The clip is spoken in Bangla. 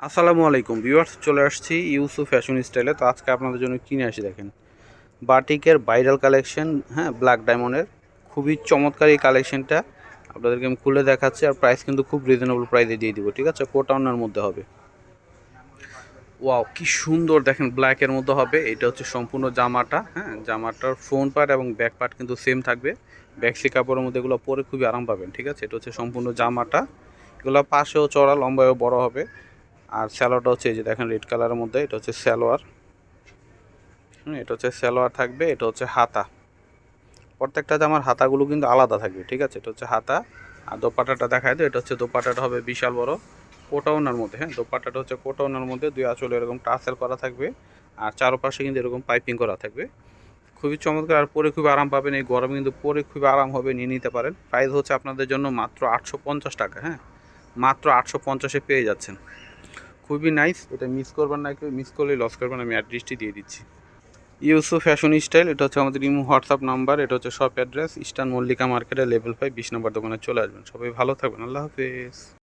আসসালামু আলাইকুম ভিউয়ার্স, চলে আসছি ইউসুফ ফ্যাশন স্টাইলে। তো আজকে আপনাদের জন্য কিনে আসি, দেখেন বাটিকের ভাইরাল কালেকশন, হ্যাঁ, ব্ল্যাক ডায়মন্ডের খুবই চমৎকার এই কালেকশনটা আপনাদেরকে আমি খুলে দেখাচ্ছি। আর প্রাইস কিন্তু খুব রিজনেবল প্রাইসে দিয়ে দিব, ঠিক আছে? কোটাউনের মধ্যে হবে। ওয়াও, কি সুন্দর দেখেন, ব্ল্যাকের মধ্যে হবে। এটা হচ্ছে সম্পূর্ণ জামাটা, হ্যাঁ, জামাটার ফ্রন্ট পার্ট এবং ব্যাক পার্ট কিন্তু সেম থাকবে। ব্যাকসি কাপড়ের মধ্যে এগুলো পরে খুবই আরাম পাবেন, ঠিক আছে? এটা হচ্ছে সম্পূর্ণ জামাটা। এগুলো পাশেও চড়া, লম্বায়ও বড় হবে। আর স্যালোয়ারটা হচ্ছে এই যে দেখেন রেড কালারের মধ্যে, এটা হচ্ছে স্যালোয়ার। এটা হচ্ছে স্যালোয়ার থাকবে, এটা হচ্ছে হাতা। প্রত্যেকটা জামার হাতাগুলো কিন্তু আলাদা থাকবে, ঠিক আছে? এটা হচ্ছে হাতা। আর দোপাট্টাটা দেখায় দেয়, এটা হচ্ছে দোপাট্টাটা হবে বিশাল বড় কোটাউনার মধ্যে, হ্যাঁ, দোপাট্টাটা হচ্ছে কোটাউনার মধ্যে, দুই আঁচলে এরকম টাসেল করা থাকবে। আর চারপাশে কিন্তু এরকম পাইপিং করা থাকবে। খুবই চমৎকার, আর পরে খুবই আরাম পাবেন। এই গরমে কিন্তু পরে খুবই আরাম হবে, নিয়ে নিতে পারেন। প্রাইস হচ্ছে আপনাদের জন্য মাত্র 850 টাকা, হ্যাঁ, মাত্র 850-এ পেয়ে যাচ্ছেন। খুবই নাইস, এটা মিস করবেন না, কেউ মিস করলে লস করবেন। আমি অ্যাড্রেসটি দিয়ে দিচ্ছি। ইউসুফ ফ্যাশন স্টাইল, এটা হচ্ছে আমাদের ইমো হোয়াটসঅ্যাপ নাম্বার। এটা হচ্ছে শপ অ্যাড্রেস ইস্টার্ন মল্লিকা মার্কেটের লেভেল 5 20 নম্বর দোকানে চলে আসবেন। সবাই ভালো থাকবেন, আল্লাহ হাফেজ।